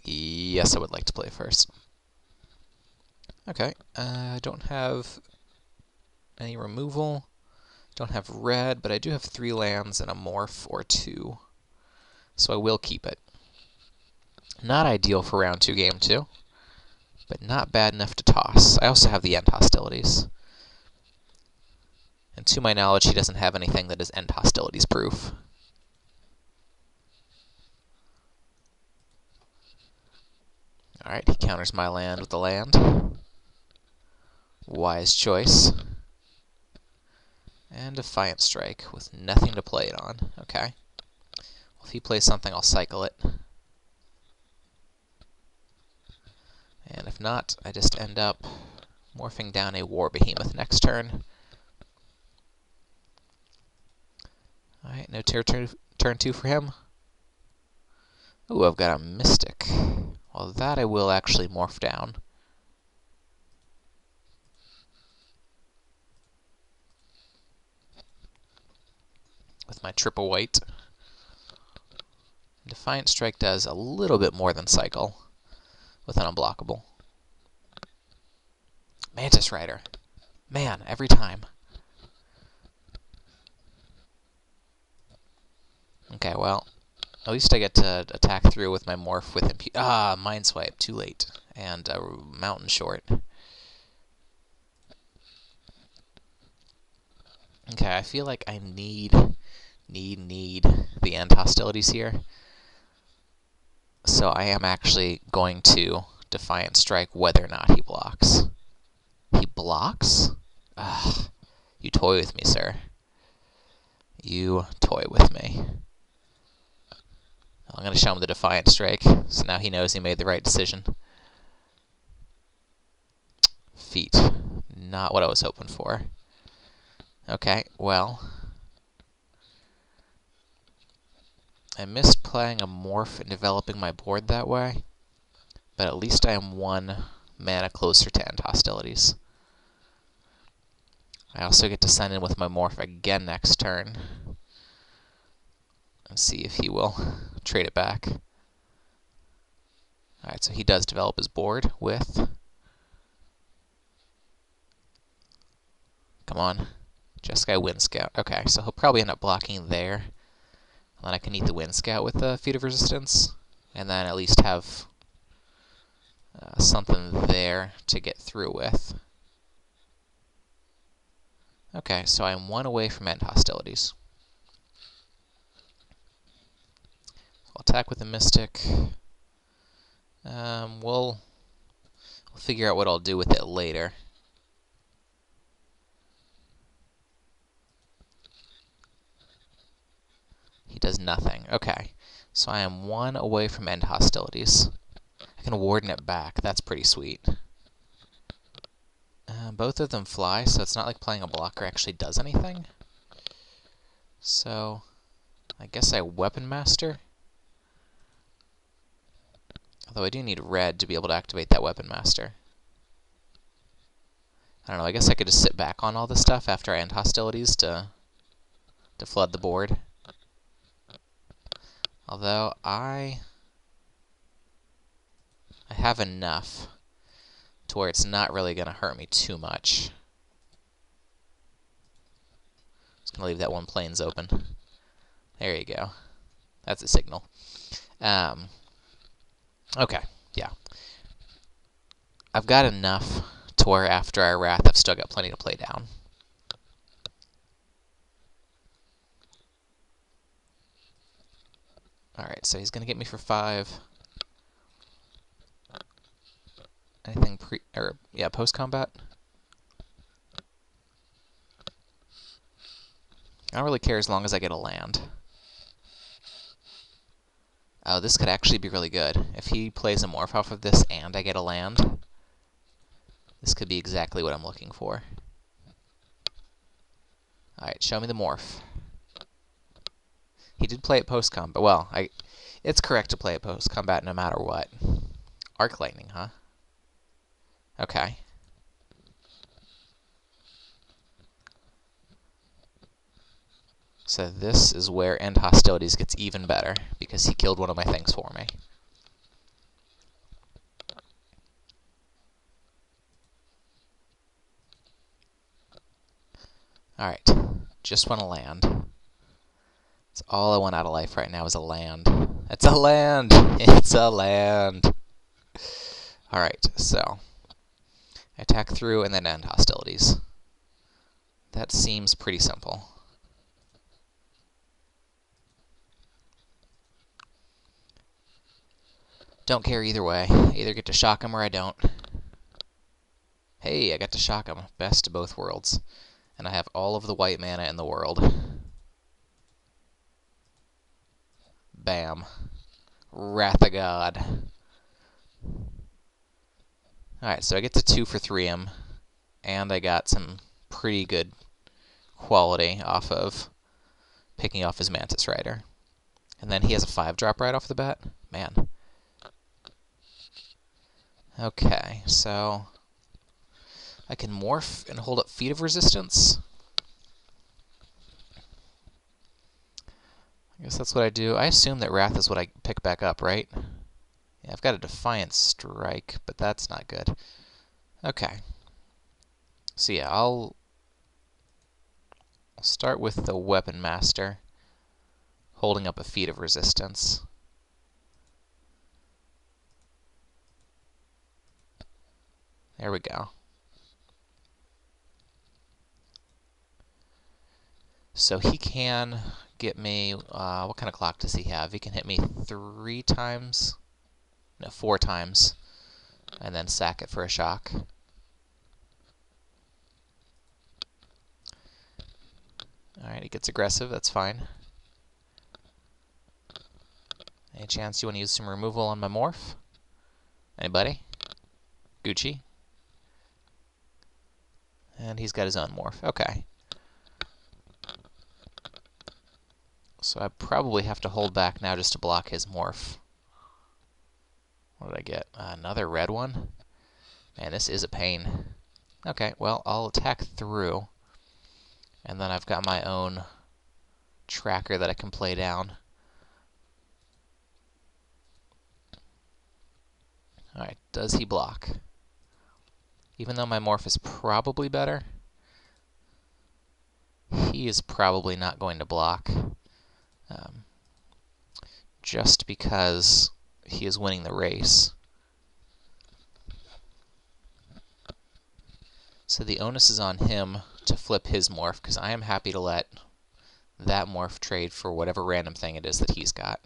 Yes, I would like to play first. Okay, I don't have any removal. Don't have red, but I do have 3 lands and a morph or 2. So I will keep it. Not ideal for round 2, game 2, but not bad enough to toss. I also have the end hostilities. And to my knowledge, he doesn't have anything that is end hostilities proof. Alright, he counters my land with the land. Wise choice. And Defiant Strike with nothing to play it on. Okay. Well, if he plays something, I'll cycle it. And if not, I just end up morphing down a War Behemoth next turn. Alright, no turn 2 for him. Ooh, I've got a Mystic. Well, that I will actually morph down. With my triple white. Defiant Strike does a little bit more than cycle with an unblockable. Mantis Rider. Man, every time. Okay, well, at least I get to attack through with my morph with Mind Swipe, too late. And Mountain Short. Okay, I feel like I need the end hostilities here. So I am actually going to Defiant Strike whether or not he blocks. He blocks? Ugh. You toy with me, sir. You toy with me. I'm going to show him the Defiant Strike, so now he knows he made the right decision. Feet. Not what I was hoping for. Okay, well, I missed playing a morph and developing my board that way, but at least I am 1 mana closer to end hostilities. I also get to send in with my morph again next turn and see if he will trade it back. Alright, so he does develop his board with... Come on. Jeskai Wind Scout. Okay, so he'll probably end up blocking there. And then I can eat the Wind Scout with the Feat of Resistance. And then at least have something there to get through with. Okay, so I'm 1 away from end hostilities. I'll attack with the Mystic. We'll figure out what I'll do with it later. He does nothing. Okay, so I am 1 away from end hostilities. I can Warden it back. That's pretty sweet. Both of them fly, so it's not like playing a blocker actually does anything. So I guess I Weapon Master. Although I do need red to be able to activate that Weapon Master. I don't know, I guess I could just sit back on all this stuff after I end hostilities to flood the board. Although I have enough to where it's not really going to hurt me too much. Just going to leave that 1 plains open. There you go. That's a signal. Okay, yeah. I've got enough to where after I Wrath, I've still got plenty to play down. Alright, so he's going to get me for 5. Anything post-combat? I don't really care as long as I get a land. Oh, this could actually be really good. If he plays a morph off of this and I get a land, this could be exactly what I'm looking for. Alright, show me the morph. He did play it post-combat. Well, it's correct to play it post-combat no matter what. Arc Lightning, huh? Okay. So this is where end hostilities gets even better, because he killed one of my things for me. Alright, just want to land. That's all I want out of life right now is a land. It's a land! It's a land! Alright, so attack through and then end hostilities. That seems pretty simple. Don't care either way. I either get to shock him or I don't. Hey, I got to shock him. Best of both worlds. And I have all of the white mana in the world. Bam. Wrath of God. Alright, so I get to 2 for 3-'em, and I got some pretty good quality off of picking off his Mantis Rider. And then he has a 5-drop right off the bat? Man. Okay, so I can morph and hold up Feat of Resistance. I guess that's what I do. I assume that Wrath is what I pick back up, right? Yeah, I've got a Defiant Strike, but that's not good. Okay. So yeah, I'll start with the Weapon Master, holding up a Feat of Resistance. There we go. So he can get me, what kind of clock does he have? He can hit me 3 times, no, 4 times, and then sack it for a shock. Alright, he gets aggressive, that's fine. Any chance you want to use some removal on my morph? Anybody? Gucci? And he's got his own morph. Okay. So I probably have to hold back now just to block his morph. What did I get? Another red one? Man, this is a pain. Okay, well, I'll attack through. And then I've got my own tracker that I can play down. Alright, does he block? Even though my morph is probably better, he is probably not going to block. Just because he is winning the race. So the onus is on him to flip his morph, because I am happy to let that morph trade for whatever random thing it is that he's got.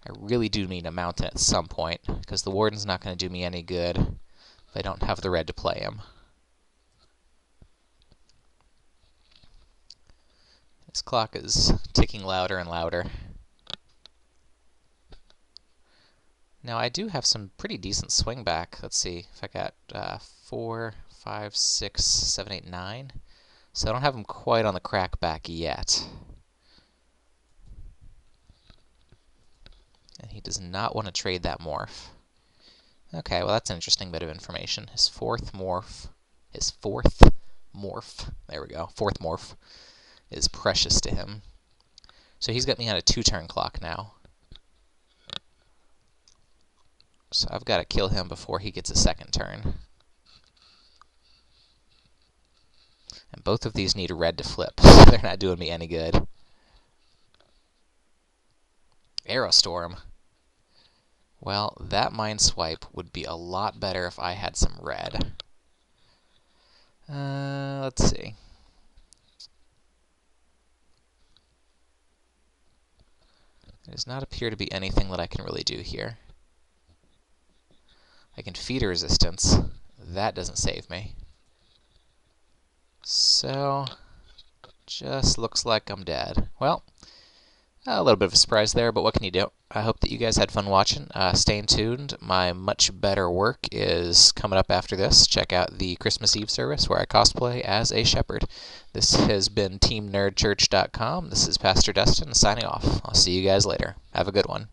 I really do need a mountain at some point, because the Warden's not going to do me any good if I don't have the red to play him. This clock is ticking louder and louder. Now I do have some pretty decent swing back. Let's see if I got 4, 5, 6, 7, 8, 9. So I don't have him quite on the crack back yet. And he does not want to trade that morph. Okay, well that's an interesting bit of information. His fourth morph, there we go, fourth morph, is precious to him. So he's got me on a 2-turn clock now. So I've got to kill him before he gets a second turn. And both of these need a red to flip, so they're not doing me any good. Aerostorm. Well, that Mind Swipe would be a lot better if I had some red. Let's see. There does not appear to be anything that I can really do here. I can Feat a Resistance. That doesn't save me. So, just looks like I'm dead. Well, a little bit of a surprise there, but what can you do? I hope that you guys had fun watching. Stay tuned. My much better work is coming up after this. Check out the Christmas Eve service where I cosplay as a shepherd. This has been TeamNerdChurch.com. This is Pastor Dustin signing off. I'll see you guys later. Have a good one.